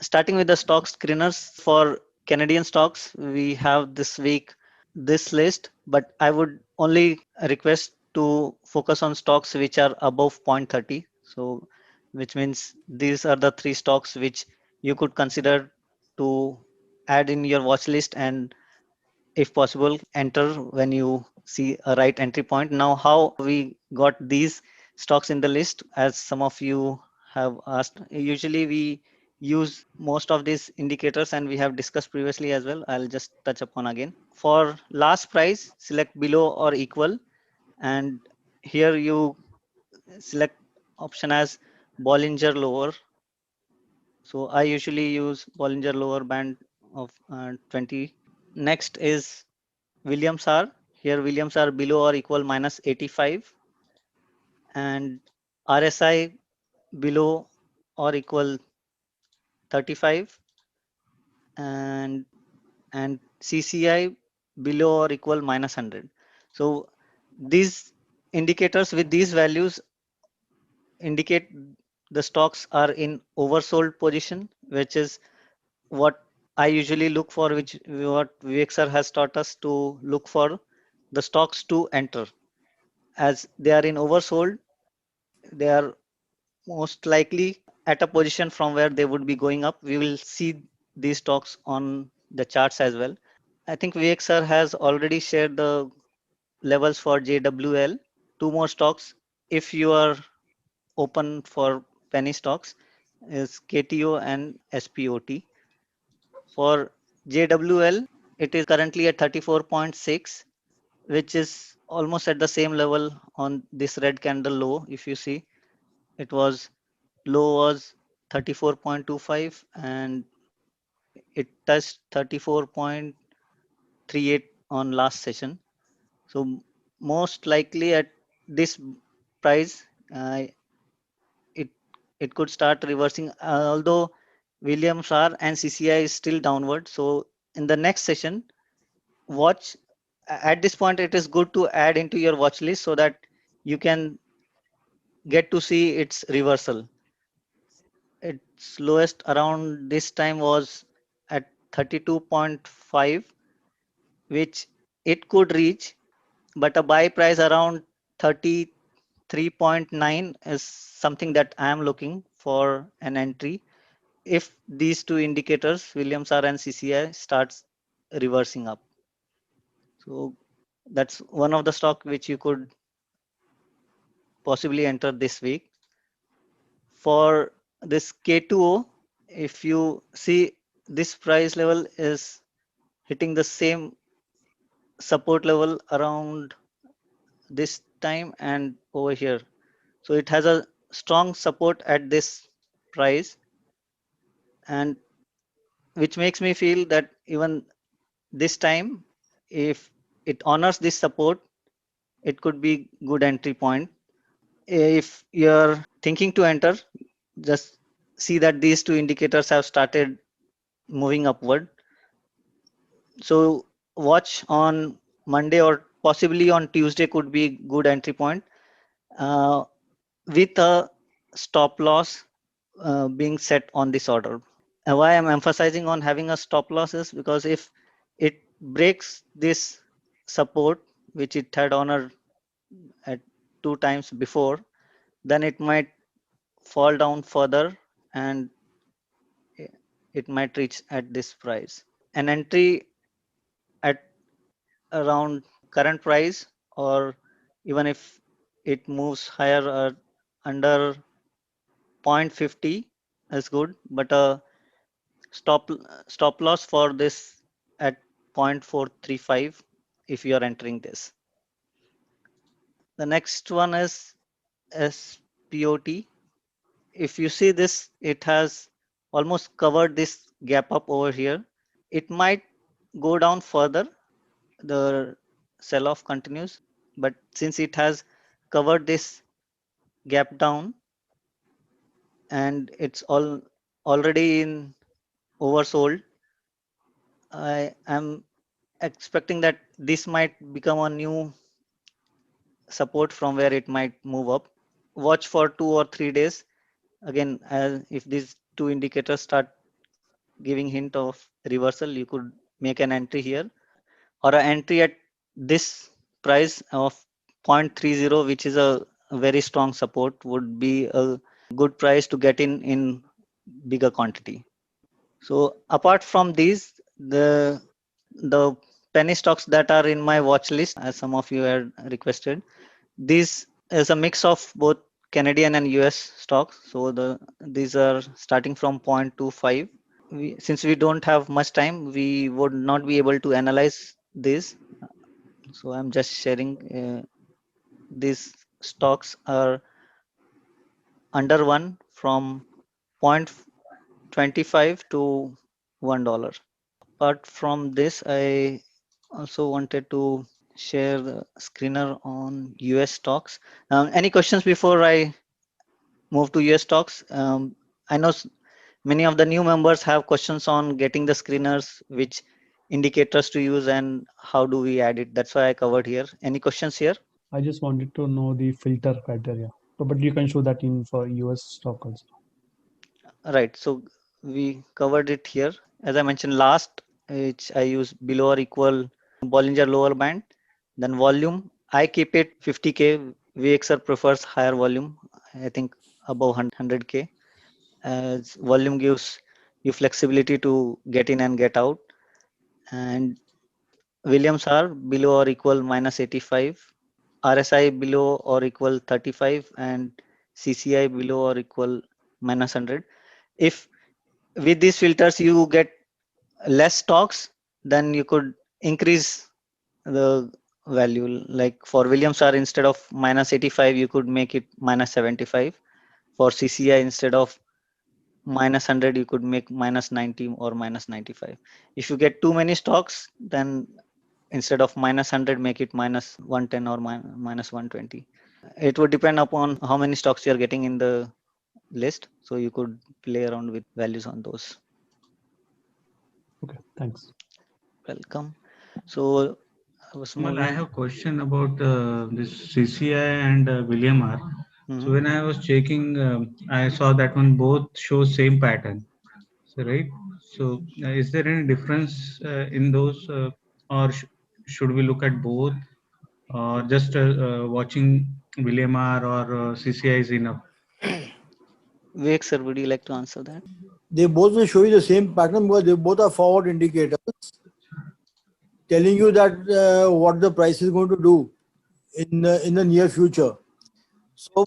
Starting with the stock screeners for Canadian stocks, we have this week this list, but I would only request to focus on stocks which are above 0.30. So, which means these are the three stocks which you could consider to add in your watch list and if possible enter when you see a right entry point. Now how we got these stocks in the list, as some of you have asked, usually we use most of these indicators and we have discussed previously as well. I'll just touch upon again. For last price, select below or equal, and here you select option as Bollinger Lower. So I usually use Bollinger Lower band of 20. Next is Williams R. Here Williams are below or equal minus 85, and RSI below or equal 35, and CCI below or equal minus 100. So these indicators with these values indicate the stocks are in oversold position, which is what I usually look for, which what Vivek sir has taught us to look for the stocks to enter. As they are in oversold, they are most likely at a position from where they would be going up. We will see these stocks on the charts as well. I think Vivek sir has already shared the levels for JWL. Two more stocks, if you are open for penny stocks, is KTO and SPOT. For JWL, it is currently at 34.6, which is almost at the same level on this red candle low. If you see, it was low was 34.25 and it touched 34.38 on last session. So most likely at this price, it it could start reversing. Although Williams R and CCI is still downward. So in the next session, watch. At this point, it is good to add into your watch list so that you can get to see its reversal. Its lowest around this time was at 32.5, which it could reach, but a buy price around 33.9 is something that I am looking for an entry if these two indicators, Williams R and CCI, starts reversing up. So that's one of the stock which you could possibly enter this week. For this K2O, if you see, this price level is hitting the same support level around this time and over here. So it has a strong support at this price, and which makes me feel that even this time, if it honors this support, it could be good entry point. If you're thinking to enter, just see that these two indicators have started moving upward. So watch on Monday or possibly on Tuesday could be good entry point, uh, with a stop loss being set on this order. Why I'm emphasizing on having a stop loss is because if it breaks this support, which it had honored at two times before, then it might fall down further and it might reach at this price. An entry at around current price, or even if it moves higher or under 0.50 is good, but a stop stop loss for this at 0.435 if you are entering this. The next one is SPOT. If you see this, it has almost covered this gap up over here. It might go down further, the sell off continues, but since it has covered this gap down and it's all already in oversold, I am expecting that this might become a new support from where it might move up. Watch for 2 or 3 days again, as if these two indicators start giving hint of reversal, you could make an entry here, or an entry at this price of 0.30, which is a very strong support, would be a good price to get in bigger quantity. So apart from these, the penny stocks that are in my watch list, as some of you had requested, this is a mix of both Canadian and US stocks. So these are starting from 0.25. Since we don't have much time, we would not be able to analyze this. So I'm just sharing. These stocks are under one from 0.25 to $1. Apart from this, I also wanted to share the screener on US stocks. Any questions before I move to US stocks? I know many of the new members have questions on getting the screeners, which indicators to use, and how do we add it. That's why I covered here. Any questions here? I just wanted to know the filter criteria. But you can show that in for US stock also. Right. So we covered it here. As I mentioned last, which I use below or equal Bollinger lower band. Then volume, I keep it 50K. VXR prefers higher volume. I think above 100K. As volume gives you flexibility to get in and get out. And Williams are below or equal -85. RSI below or equal 35, and CCI below or equal -100. If with these filters you get less stocks, then you could increase the value. Like for Williams R, instead of -85, you could make it -75. For CCI, instead of -100, you could make -90 or -95. If you get too many stocks, then instead of -100, make it -110 or -120. It would depend upon how many stocks you are getting in the list, so you could play around with values on those. Okay, thanks. Welcome. So I was Well, I moving. have a question about this CCI and William R. So Mhm. when I was checking, I saw that one both show same pattern. So right. So is there any difference in those, or should we look at both, or just watching William R or CCI is enough? Vivek sir, would you like to answer that? They both will show you the same pattern because they both are forward indicators telling you that what the price is going to do in the near future. So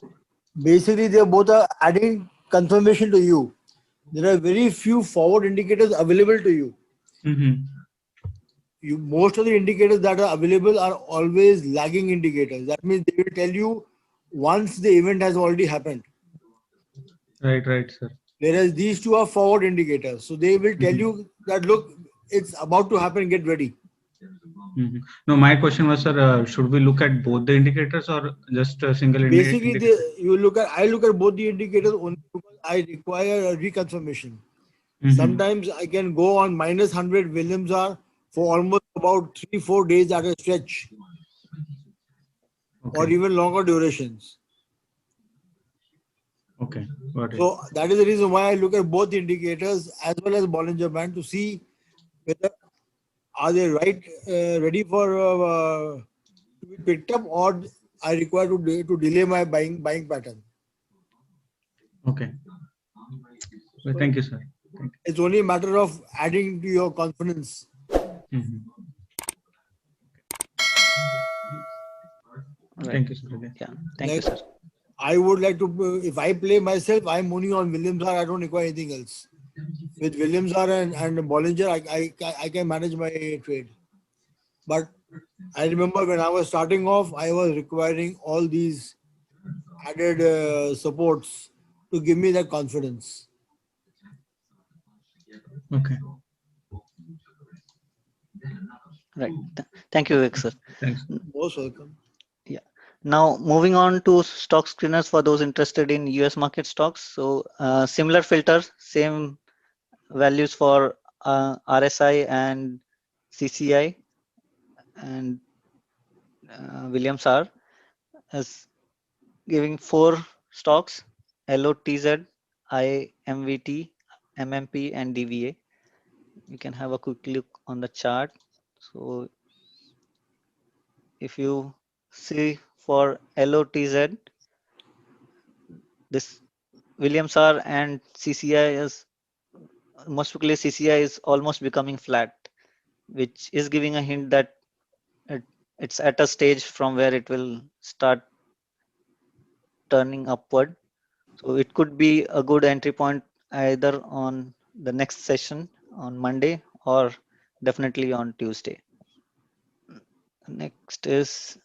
basically, they both are adding confirmation to you. There are very few forward indicators available to you. Mm-hmm. Most of the indicators that are available are always lagging indicators. That means they will tell you once the event has already happened. Right, right, sir. Whereas these two are forward indicators. So they will tell Mm-hmm. you that look, it's about to happen, get ready. Mm-hmm. No, my question was, sir, should we look at both the indicators or just a single Basically, indicator? I look at both the indicators only because I require a reconfirmation. Mm-hmm. Sometimes I can go on -100 Williams R for almost about 3-4 days at a stretch, or Okay. even longer durations. Okay. Got it. So that is the reason why I look at both indicators as well as Bollinger Band to see whether are they ready for to be picked up, or I require to delay my buying pattern. Okay. Well, thank you, sir. Thank It's only a matter of adding to your confidence. you. Mm-hmm. Right. Thank you, sir. Again. Yeah. Thank you, Like sir. I would like to, if I play myself, I'm only on Williams R. I don't require anything else. With Williams R and Bollinger, I can manage my trade. But I remember when I was starting off, I was requiring all these added supports to give me that confidence. Okay. Right. Thank you, Vivek sir. Thanks. Most welcome. Yeah. Now moving on to stock screeners for those interested in US market stocks. So similar filter, same values for RSI and CCI and Williams R, as giving four stocks: LOTZ, IMVT, MMP, and DVA. You can have a quick look on the chart. So if you see for LOTZ, this Williams R and CCI is most quickly CCI is almost becoming flat, which is giving a hint that it, it's at a stage from where it will start turning upward. So it could be a good entry point either on the next session on Monday or definitely on Tuesday. Next is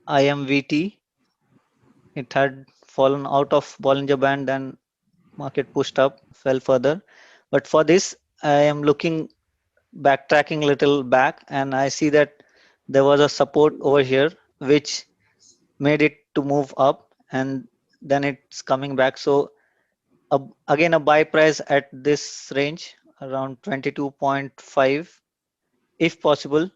IMVT. It had fallen out of Bollinger Band and market pushed up, fell further. But for this, I am looking backtracking little back, and I see that there was a support over here which made it to move up, and then it's coming back. So again, a buy price at this range around 22.5 if possible,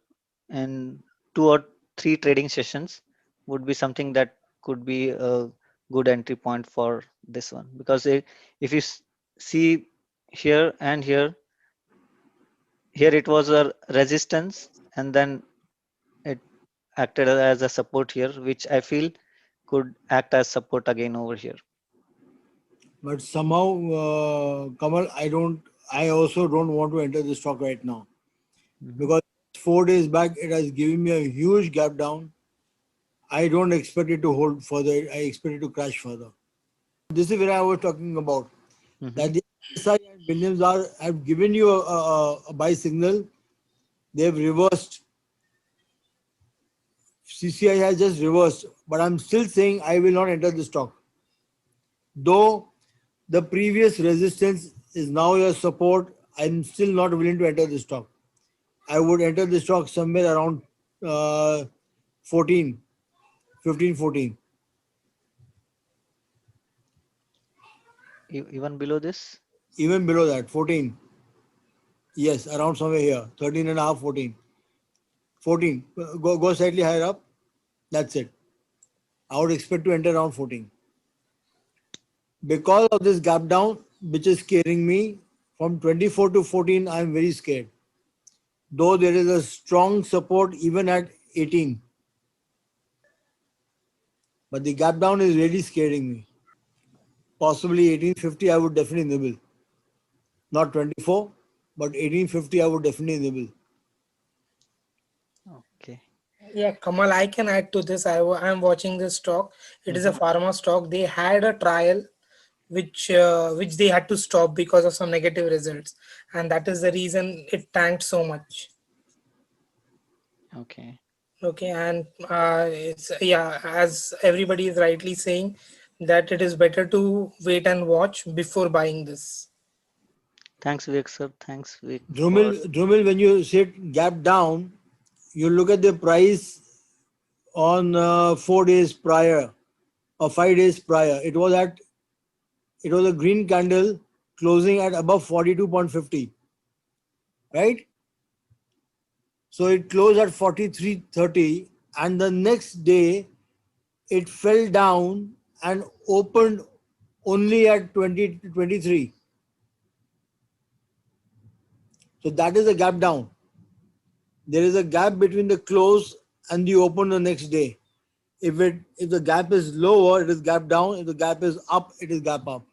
and 2 or 3 trading sessions would be something that could be a good entry point for this one, because if you see here and here it was a resistance, and then it acted as a support here, which I feel could act as support again over here. But somehow, Kamal, I also don't want to enter the stock right now, because 4 days back it has given me a huge gap down. I don't expect it to hold further. I expect it to crash further. This is where I was talking about, that the SI and Williams have given you a buy signal. They've reversed. CCI has just reversed, but I'm still saying I will not enter the stock. Though the previous resistance is now your support, I'm still not willing to enter the stock. I would enter the stock somewhere around 14, 15, 14. Even below this? Even below that, 14. Yes, around somewhere here, 13 and a half, 14. 14. Go slightly higher up. That's it. I would expect to enter around 14. Because of this gap down, which is scaring me, from 24 to 14, I'm very scared. Though there is a strong support even at 18. But the gap down is really scaring me. Possibly 1850, I would definitely nibble. Not 24, but 1850, I would definitely nibble. Okay. Yeah, Kamal, I can add to this. I'm watching this stock. It is a pharma stock. They had a trial which they had to stop because of some negative results, and that is the reason it tanked so much. Okay. Okay, and it's, yeah, as everybody is rightly saying, that it is better to wait and watch before buying this. Thanks, Vivek sir. Thanks, Vivek. Drumil, when you said gap down, you look at the price on 4 days prior or 5 days prior. It was a green candle closing at above 42.50, right? So it closed at 43.30, and the next day it fell down and opened only at 23. So that is a gap down. There is a gap between the close and the open the next day. If the gap is lower, it is gap down. If the gap is up, it is gap up.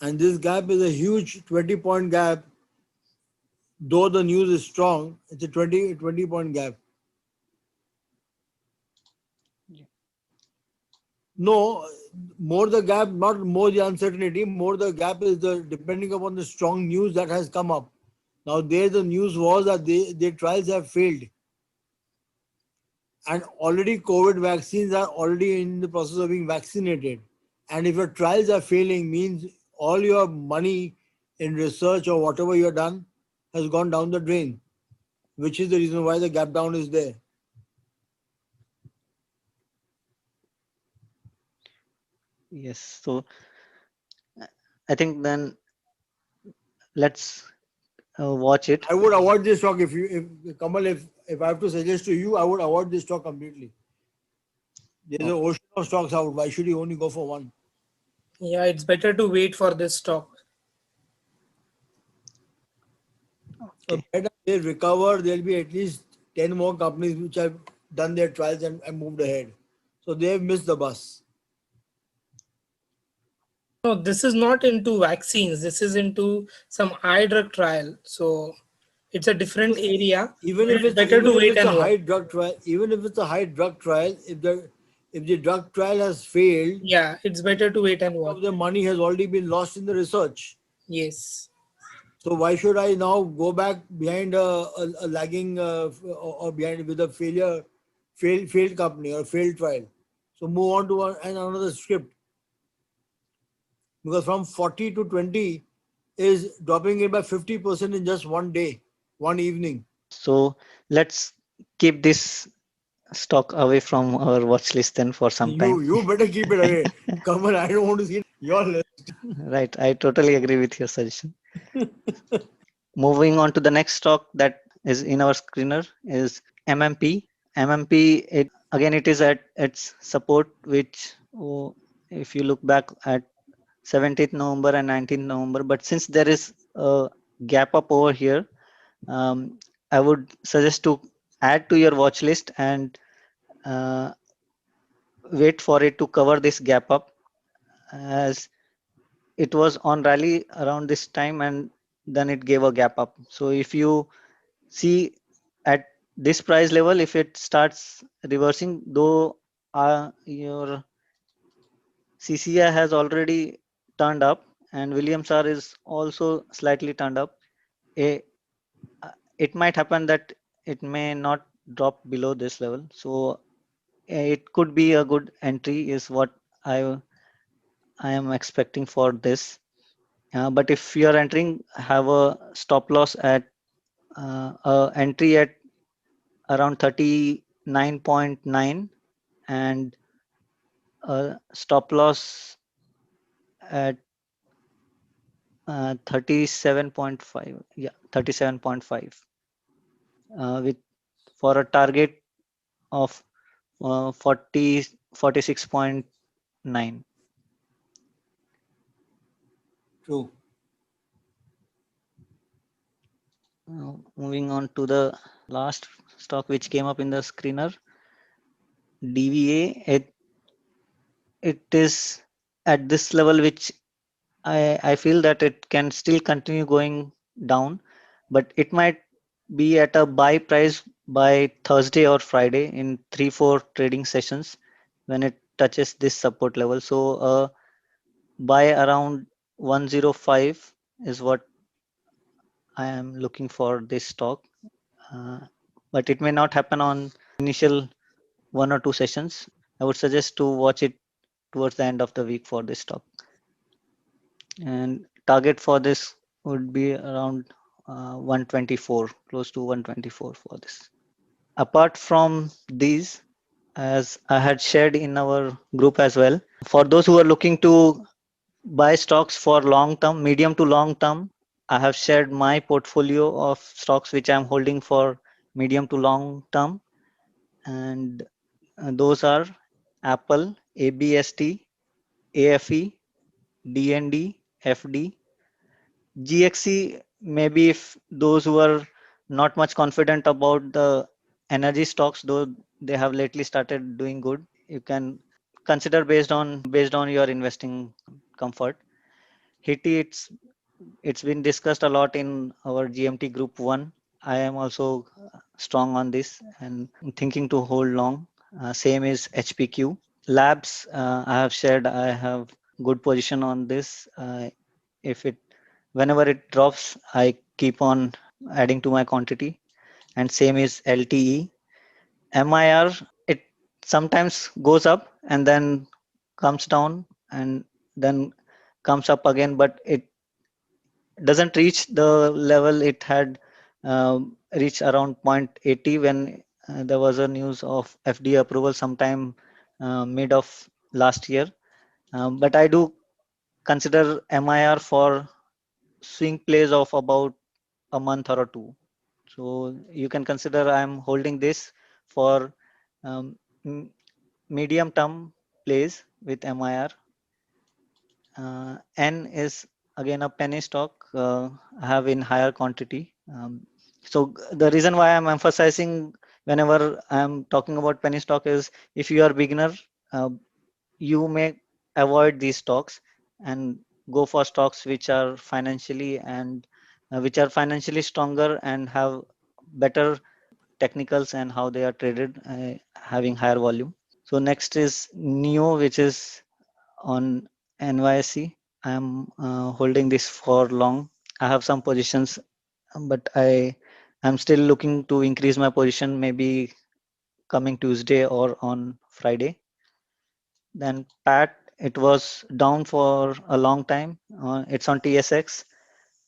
And this gap is a huge 20-point gap. Though the news is strong, it's a 20-point gap. No, more the gap, not more the uncertainty, more the gap is depending upon the strong news that has come up. Now there the news was that their trials have failed. And already COVID vaccines are already in the process of being vaccinated. And if your trials are failing, means all your money in research or whatever you have done has gone down the drain, which is the reason why the gap down is there. Yes. So I think then let's watch it. I would avoid this stock if Kamal, if I have to suggest to you, I would avoid this stock completely. There's an ocean of stocks out. Why should you only go for one? Yeah, it's better to wait for this stock. So Okay. by the time they recover, there'll be at least 10 more companies which have done their trials and moved ahead. So they've missed the bus. No, this is not into vaccines. This is into some eye drug trial. So it's a different area. Even But if it's it's better even to if wait it's a and watch. high drug trial, even if it's a high drug trial, if the drug trial has failed, Yeah, it's better to wait and watch. of the money has already been lost in the research. Yes. So why should I now go back behind a lagging or behind with a failed company or failed trial? So move on to another script, because from 40 to 20 is dropping it by 50% in just one day, one evening. So let's keep this stock away from our watch list then for some time. You better keep it away. Come on, I don't want to see your list. Right. I totally agree with your suggestion. Moving on to the next stock that is in our screener is MMP. MMP, it is at its support, which if you look back at 17th November and 19th November, but since there is a gap up over here, I would suggest to add to your watch list and uh, wait for it to cover this gap up, as it was on rally around this time and then it gave a gap up. So if you see at this price level, if it starts reversing, though your CCI has already turned up and Williams R is also slightly turned up, a, it might happen that it may not drop below this level. So it could be a good entry is what I am expecting for this. But if you are entering, have a stop loss at entry at around 39.9 and stop loss at 37.5. Yeah, 37.5 with for a target of 46.9. True. Moving on to the last stock which came up in the screener, DVA. It is at this level which I feel that it can still continue going down, but it might be at a buy price by Thursday or Friday in 3-4 trading sessions when it touches this support level. So buy around 105 is what I am looking for this stock. Uh, but it may not happen on initial 1 or 2 sessions. I would suggest to watch it towards the end of the week for this stock. And target for this would be around 124, close to 124 for this. Apart from these, as I had shared in our group as well, for those who are looking to buy stocks for long term, medium to long term, I have shared my portfolio of stocks which I'm holding for medium to long term, and those are Apple, ABST, AFE, DND, FD, GXC. Maybe if those who are not much confident about the energy stocks, though they have lately started doing good, you can consider based on your investing comfort. HITI, it's been discussed a lot in our GMT group 1. I am also strong on this and thinking to hold long. Same is HPQ. Labs, I have shared, I have good position on this. If it Whenever it drops, I keep on adding to my quantity. And same is LTE. MIR, it sometimes goes up and then comes down and then comes up again, but it doesn't reach the level it had reached around 0.80 when there was a news of FDA approval sometime mid of last year. But I do consider MIR for swing plays of about a month or two. So you can consider I'm holding this for um, medium term plays with MIR. N is again a penny stock I have in higher quantity. So the reason why I'm emphasizing whenever I'm talking about penny stock is, if you are beginner, uh, you may avoid these stocks and go for stocks which are financially stronger and have better technicals and how they are traded, having higher volume. So next is NEO, which is on NYSE. I'm holding this for long. I have some positions, but I'm still looking to increase my position, maybe coming Tuesday or on Friday. Then PAT, it was down for a long time. It's on TSX,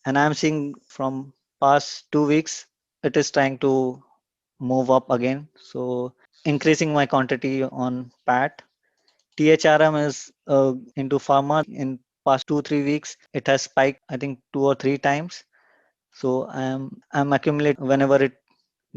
and I'm seeing from past 2 weeks it is trying to move up again. So increasing my quantity on PAT. THRM is into pharma. In past 2-3 weeks, it has spiked, I think 2 or 3 times. So I'm accumulating whenever it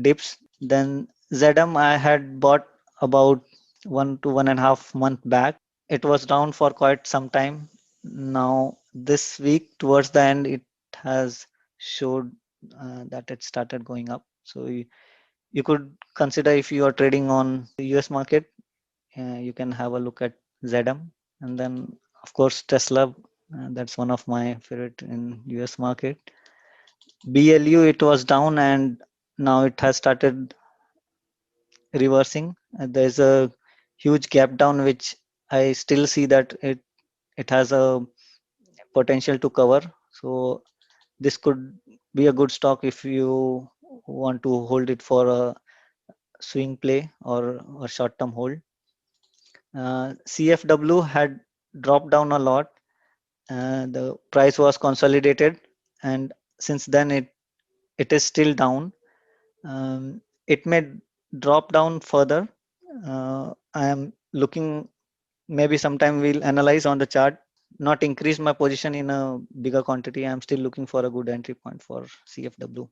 dips. Then ZM I had bought about 1 to 1.5 month back. It was down for quite some time. Now this week towards the end, it has showed that it started going up. So you could consider, if you are trading on the US market, you can have a look at ZM. And then of course Tesla, that's one of my favorite in US market. BLU, it was down and now it has started reversing. There's a huge gap down which I still see that it has a potential to cover. So this could be a good stock if you want to hold it for a swing play or a short term hold. CFW had dropped down a lot. The price was consolidated, and since then it is still down. It may drop down further. I am looking, maybe sometime we'll analyze on the chart, not increase my position in a bigger quantity. I'm still looking for a good entry point for CFW.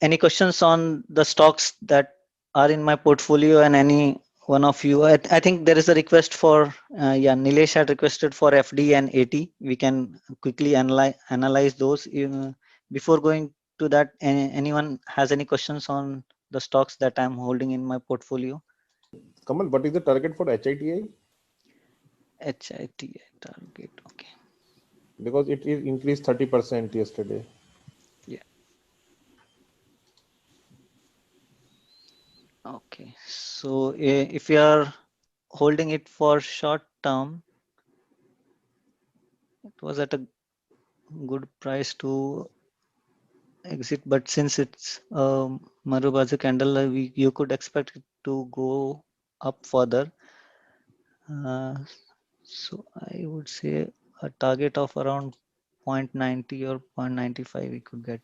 Any questions on the stocks that are in my portfolio, and any one of you? I think there is a request for, yeah, Nilesh had requested for FD and AT. We can quickly analyze those. Before going to that, anyone has any questions on the stocks that I'm holding in my portfolio? Kamal, what is the target for HITI? HITI target, okay. Because it is increased 30% yesterday. Yeah. Okay. So if you are holding it for short term, it was at a good price to exit, but since it's Marubazu candle, you could expect it to go up further. So I would say a target of around 0.90 or 0.95 we could get,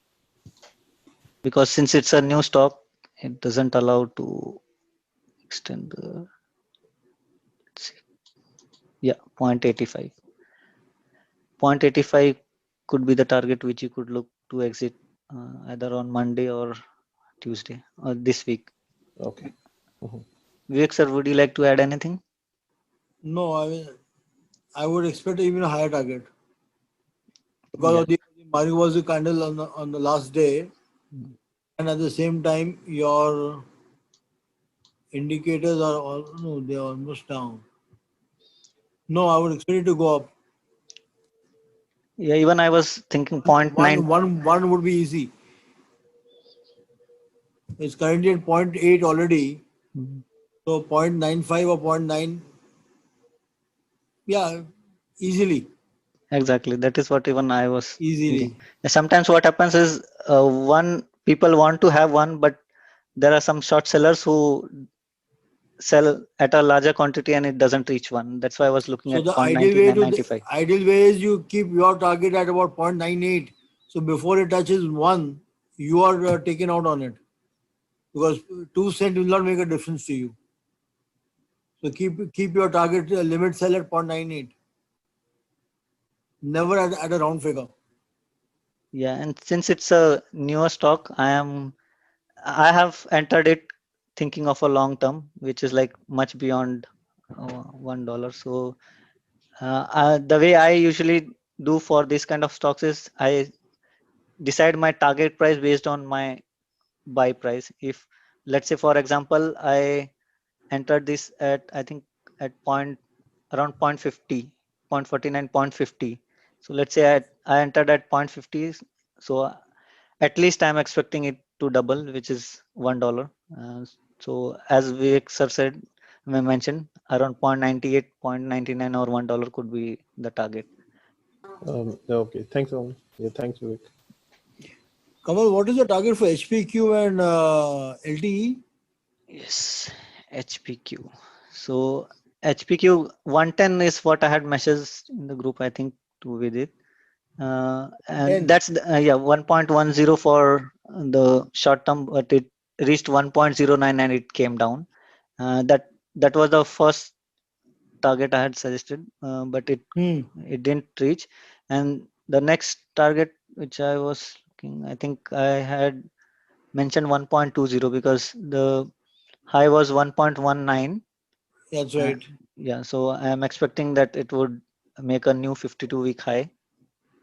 because since it's a new stock, it doesn't allow to extend the, let's see, yeah, 0.85. 0.85 could be the target which you could look to exit either on Monday or Tuesday or this week. Okay. Vivek sir, would you like to add anything? No, I would expect even a higher target because Yeah. of the Marubazu candle on the last day, and at the same time your indicators are all, no, they are almost down. No, I would expect it to go up. Yeah, even I was thinking 0.9. One would be easy. It's currently at 0.8 already. So 0.95 or 0.9, yeah, easily. Exactly. That is what even I was Easily. thinking. Sometimes what happens is, people want to have one, but there are some short sellers who sell at a larger quantity and it doesn't reach one. That's why I was looking So at the 0.19 and 95. ideal way is you keep your target at about 0.98. So before it touches 1, you are taken out on it, because 2 cents will not make a difference to you. So keep your target limit sell at 0.98. Never at a round figure. Yeah, and since it's a newer stock, I have entered it thinking of a long term, which is like much beyond $1. So the way I usually do for this kind of stocks is, I decide my target price based on my buy price. If let's say for example I entered this at I think at point around 0.50, 0.49, 0.50. So let's say I entered at 0.50. So at least I'm expecting it to double, which is $1. So as Vivek sir said, mentioned around 0.98, 0.99 or $1 could be the target. Okay, thanks, Aman. Yeah, thanks, Vivek. Kamal, what is the target for HPQ and LTE? Yes, HPQ. So HPQ 110 is what I had messaged in the group, I think, to Vidit. And 10. that's yeah 1.10 for the short term, but it reached 1.09 and it came down. That was the first target I had suggested, but it didn't reach. And the next target which I was looking, I think I had mentioned 1.20 because the high was 1.19. That's right. Yeah, so I am expecting that it would make a new 52-week high.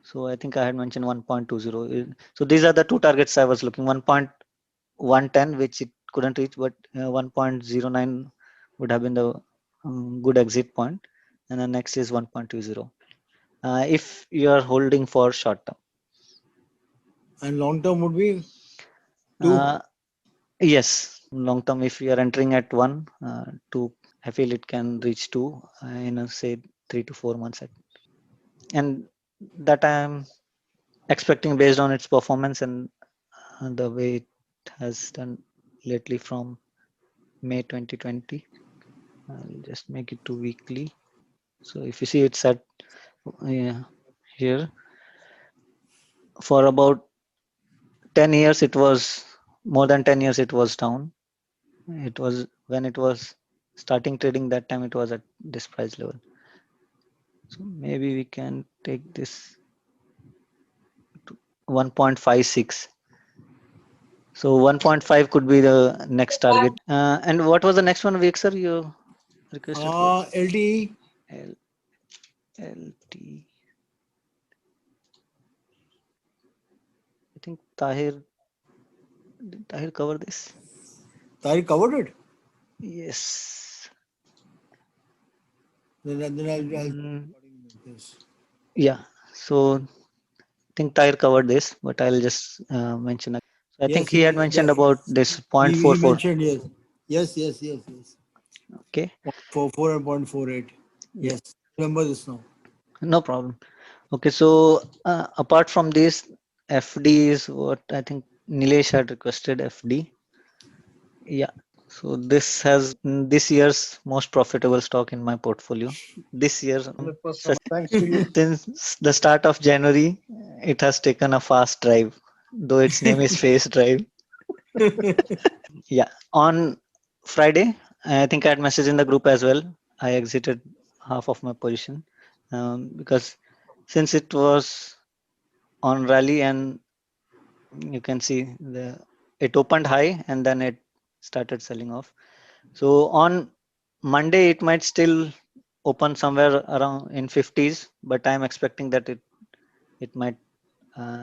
So I think I had mentioned 1.20. So these are the two targets I was looking: 1.110, which it couldn't reach, but 1.09 would have been the good exit point, and the next is 1.20. If you are holding for short term. And long term would be 2. Yes, long term. If you are entering at 2, I feel it can reach 2 in say 3 to 4 months, and that I am expecting based on its performance and the way it has done lately from May 2020. I'll just make it to weekly. So if you see it's at here for about 10 years, it was more than 10 years, it was down. It was when it was starting trading that time, it was at this price level. So maybe we can take this to 1.56. So 1.5 could be the next target. And what was the next one, Vivek sir, you requested for? LTE. LT. I think Tahir, did Tahir cover this? Tahir covered it. Yes. Then I'll Mm, yeah. So I think Tahir covered this, but I'll just mention. So I yes, think he had mentioned about this he 0.44. mentioned yes. Okay. 0.44 and 0.48. Yeah. Yes, remember this now. No problem. Okay. So apart from this, FD is what I think Nilesh had requested, FD. Yeah. So this has this year's most profitable stock in my portfolio. This year, Thanks to you. since the start of January, it has taken a fast drive, though its name is Face Drive. Yeah. On Friday, I think I had messaged in the group as well. I exited half of my position because since it was on rally and you can see it opened high and then it started selling off. So on Monday, it might still open somewhere around in 50s, but I'm expecting that it might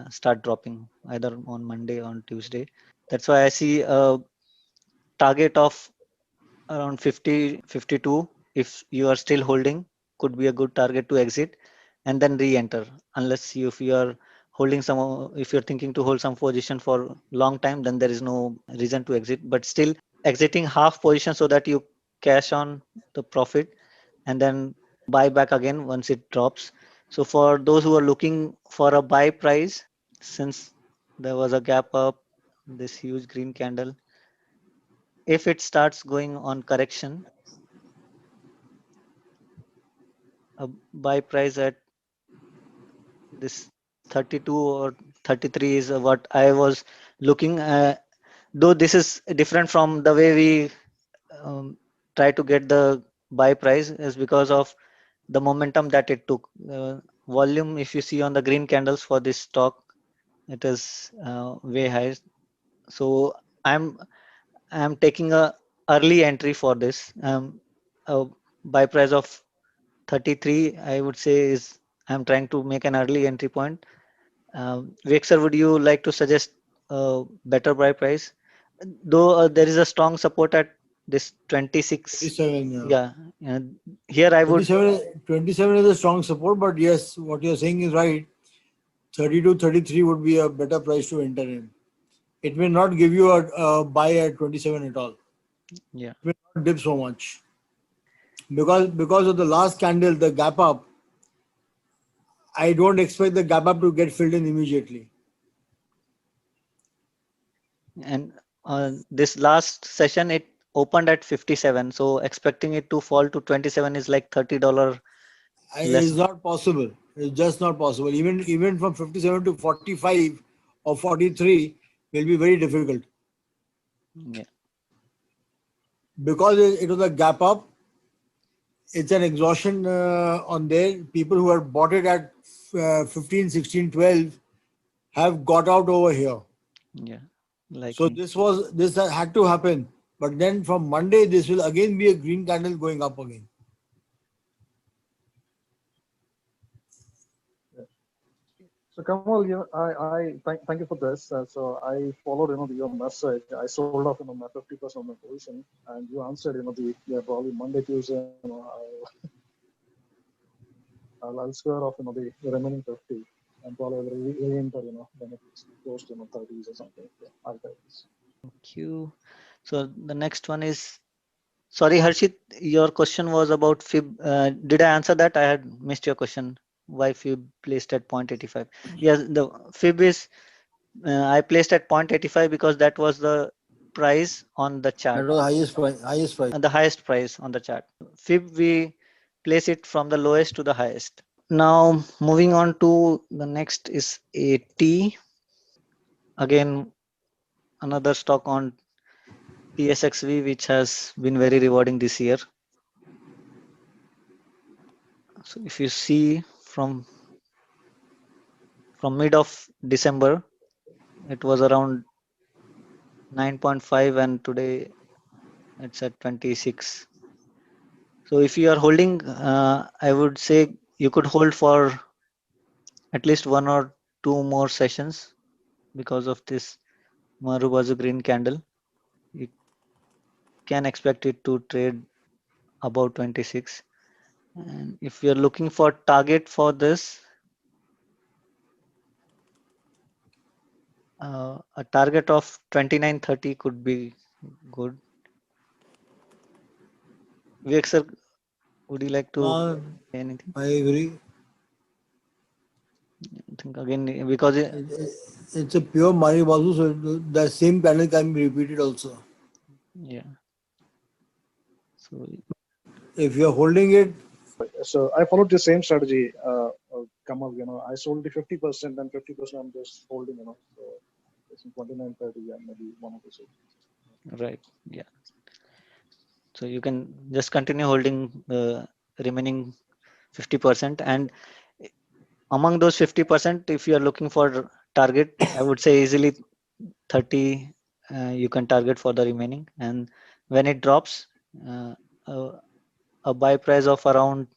start dropping either on Monday or on Tuesday. That's why I see a target of around 50, 52. If you are still holding, could be a good target to exit and then re-enter. Unless if you are holding some, if you're thinking to hold some position for long time, then there is no reason to exit. But still exiting half position so that you cash on the profit and then buy back again once it drops. So for those who are looking for a buy price, since there was a gap up, this huge green candle, if it starts going on correction, a buy price at this 32 or 33 is what I was looking. Though this is different from the way we try to get the buy price is because of the momentum that it took. Volume, if you see on the green candles for this stock, it is way high. So I'm taking a early entry for this. A buy price of 33, I would say is I'm trying to make an early entry point. Vivek sir, would you like to suggest a better buy price? Though there is a strong support at this 26. 27, yeah. Yeah, here I would. 27 is a strong support, but yes, what you're saying is right. 32, 33 would be a better price to enter in. It may not give you a buy at 27 at all. Yeah, It may not dip so much. Because of the last candle, the gap up, I don't expect the gap up to get filled in immediately. and this last session it opened at 57, so expecting it to fall to 27 is like $30 less. It's not possible. It's just not possible. Even from 57 to 45 or 43 will be very difficult Yeah, because it was a gap up. It's an exhaustion on there. People who had bought it at 15, 16, 12 have got out over here. yeah, like So me. this had to happen. But then from Monday, this will again be a green candle going up again. So Kamal, I thank you for this. So I followed, your message. I sold off, my 50% of my position, and you answered, probably Monday, Tuesday, I'll square off, the remaining 50, and probably re-enter, when it's close to 30s or something. Yeah, I'll try this. Thank you. So the next one is, sorry, Harshit, your question was about fib. Did I answer that? I had missed your question. Why fib placed at 0.85? Yes, the fib is I placed at 0.85 because that was the price on the That chart, was the highest price. Highest price. and the highest price on the chart. Fib we place it from the lowest to the highest. Now moving on to the next is AT. Again, another stock on TSXV which has been very rewarding this year. So if you see from mid of December, it was around 9.5 and today it's at 26. So if you are holding, I would say you could hold for at least one or two more sessions because of this Marubazu green candle. You can expect it to trade about 26. And if you're looking for target for this, a target of 29.30 could be good. Vivek sir, would you like to say anything? I agree. I think again because It's a pure Maribazu, so the same panel can be repeated also. yeah. So If you're holding it, So I followed the same strategy, Kamal. I sold the 50%, and 50% I'm just holding. So it's in 29.30 and maybe one or two. right, yeah. So you can just continue holding the remaining 50%, and among those 50%, if you are looking for target, I would say easily 30 you can target for the remaining, and when it drops, uh, a, a buy price of around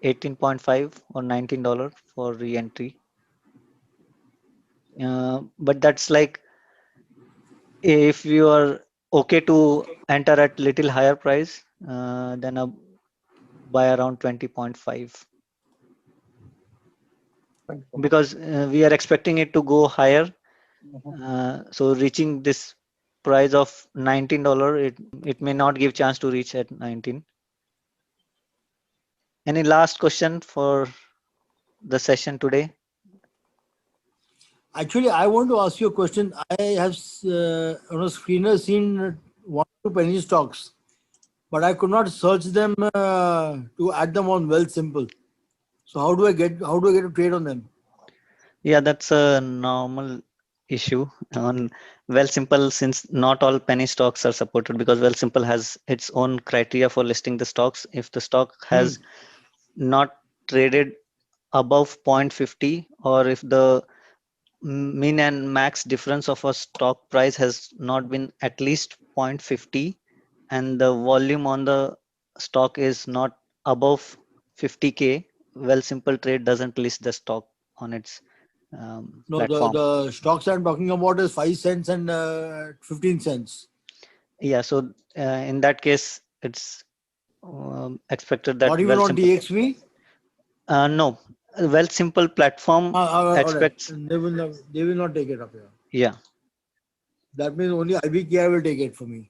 18.5 or $19 for re-entry. But that's like if you are okay to enter at little higher price, then a buy around 20.5, Thank you. because we are expecting it to go higher. So reaching this price of $19, it may not give chance to reach at 19. Any last question for the session today? actually, I want to ask you a question. I have on a screener seen one or two penny stocks, but I could not search them to add them on Well Simple. So how do I get to trade on them? Yeah, that's a normal issue on Well Simple, since not all penny stocks are supported, because Well Simple has its own criteria for listing the stocks. If the stock has not traded above 0.50, or if the min and max difference of a stock price has not been at least 0.50, and the volume on the stock is not above 50K, Well Simple Trade doesn't list the stock on its No, platform. the stocks I'm talking about is 5 cents and 15 cents. Yeah, so in that case, it's expected that Not even on Wealthsimple. DXV. No, Wealthsimple platform All right. expects. They will not take it up here. Yeah, That means only IBKR will take it for me.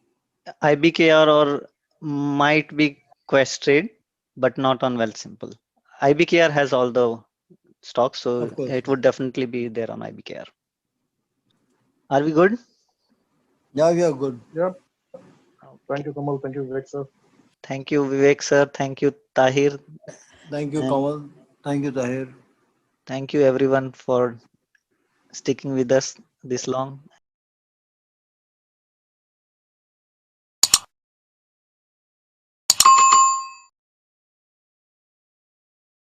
IBKR or might be Questrade, but not on Wealthsimple. IBKR has all the stocks, so Of course. it would definitely be there on IBKR. Are we good? Yeah, we are good. Yep. Thank you, Kamal. Thank you, Vivek sir. Thank you, Vivek sir. Thank you, Tahir. Thank you, And Kamal. Thank you, Tahir. thank you, everyone, for sticking with us this long.